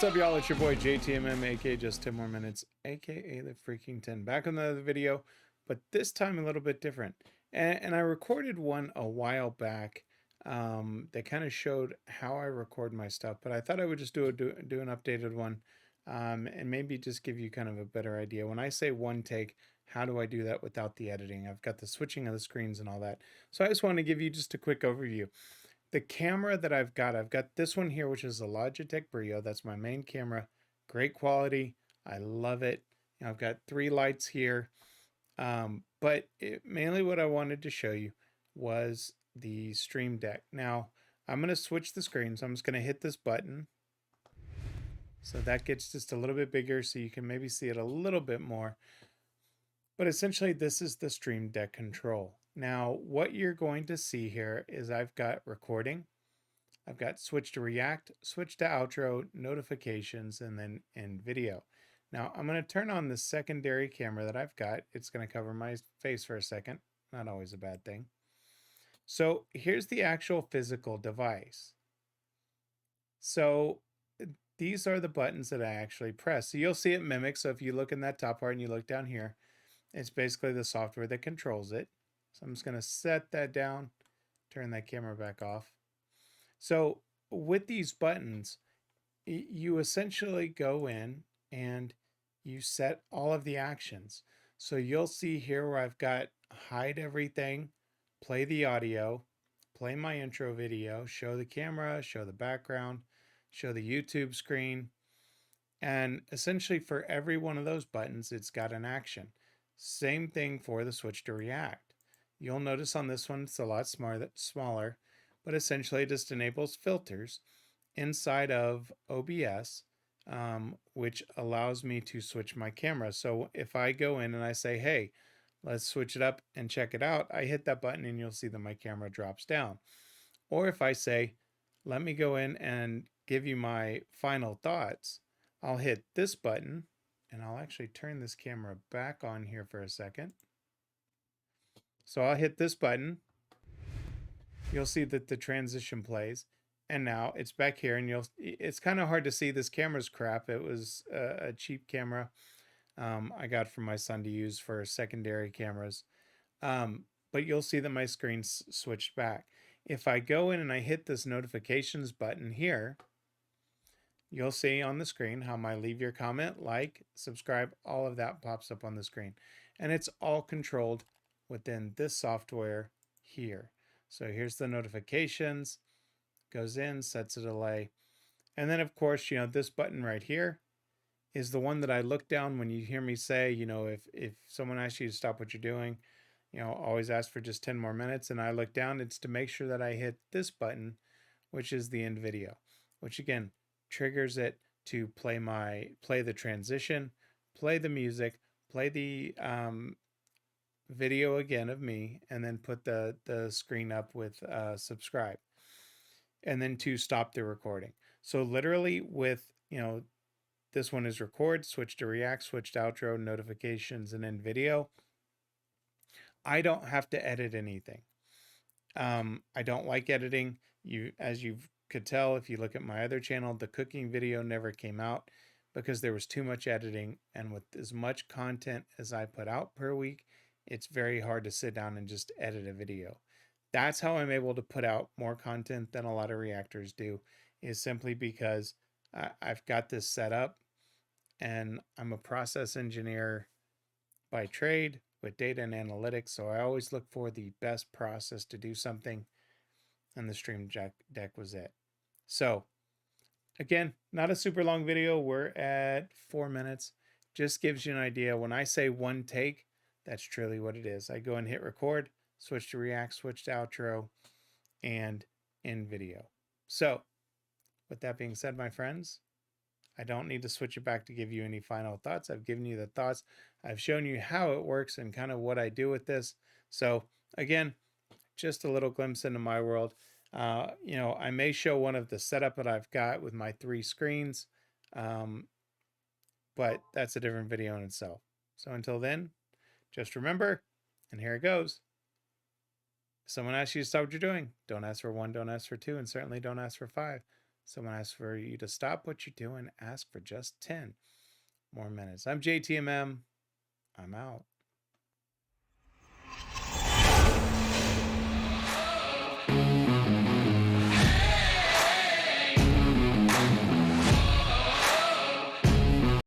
What's up, y'all? It's your boy JTMM, aka Just 10 More Minutes, aka the Freaking 10. Back on another video, but this time a little bit different. And I recorded one a while back that kind of showed how I record my stuff, but I thought I would just do an updated one and maybe just give you kind of a better idea. When I say one take, how do I do that without the editing? I've got the switching of the screens and all that. So I just want to give you just a quick overview. The camera that I've got this one here, which is a Logitech Brio. That's my main camera. Great quality. I love it. I've got 3 lights here. But mainly what I wanted to show you was the Stream Deck. Now, I'm going to switch the screen. So I'm just going to hit this button. So that gets just a little bit bigger so you can maybe see it a little bit more. But essentially, this is the Stream Deck control. Now, what you're going to see here is I've got recording, I've got switch to react, switch to outro, notifications, and then in video. Now, I'm going to turn on the secondary camera that I've got. It's going to cover my face for a second. Not always a bad thing. So here's the actual physical device. So these are the buttons that I actually press. So you'll see it mimic. So if you look in that top part and you look down here, it's basically the software that controls it. So I'm just going to set that down, turn that camera back off. So with these buttons, you essentially go in and you set all of the actions. So you'll see here where I've got hide everything, play the audio, play my intro video, show the camera, show the background, show the YouTube screen. And essentially for every one of those buttons, it's got an action. Same thing for the switch to react. You'll notice on this one, it's a lot smaller, but essentially it just enables filters inside of OBS, which allows me to switch my camera. So if I go in and I say, hey, let's switch it up and check it out, I hit that button and you'll see that my camera drops down. Or if I say, let me go in and give you my final thoughts, I'll hit this button. And I'll actually turn this camera back on here for a second. So I'll hit this button. You'll see that the transition plays. And now it's back here and it's kind of hard to see. This camera's crap. It was a cheap camera I got from my son to use for secondary cameras. But you'll see that my screen's switched back. If I go in and I hit this notifications button here, you'll see on the screen how my leave your comment, like, subscribe, all of that pops up on the screen. And it's all controlled within this software here. So here's the notifications, goes in, sets a delay. And then of course, this button right here is the one that I look down when you hear me say, if someone asks you to stop what you're doing, always ask for just 10 more minutes. And I look down, it's to make sure that I hit this button, which is the end video, which again, triggers it to play the transition, play the music, play the video again of me, and then put the screen up with subscribe, and then to stop the recording. So literally with, this one is record, switch to react, switch to outro, notifications, and then video. I don't have to edit anything. I don't like editing. As you've could tell if you look at my other channel, the cooking video never came out because there was too much editing, and with as much content as I put out per week, it's very hard to sit down and just edit a video. That's how I'm able to put out more content than a lot of reactors do, is simply because I've got this set up and I'm a process engineer by trade with data and analytics, so I always look for the best process to do something, and the Stream Deck was it. So again, not a super long video. We're at 4 minutes. Just gives you an idea. When I say one take, that's truly what it is. I go and hit record, switch to react, switch to outro, and in video. So with that being said, my friends, I don't need to switch it back to give you any final thoughts. I've given you the thoughts. I've shown you how it works and kind of what I do with this. So again, just a little glimpse into my world. I may show one of the setup that I've got with my 3 screens, but that's a different video in itself. So until then, just remember, and here it goes. If someone asks you to stop what you're doing, don't ask for 1, don't ask for 2, and certainly don't ask for 5. Someone asks for you to stop what you're doing, ask for just 10 more minutes. I'm JTMM. I'm out.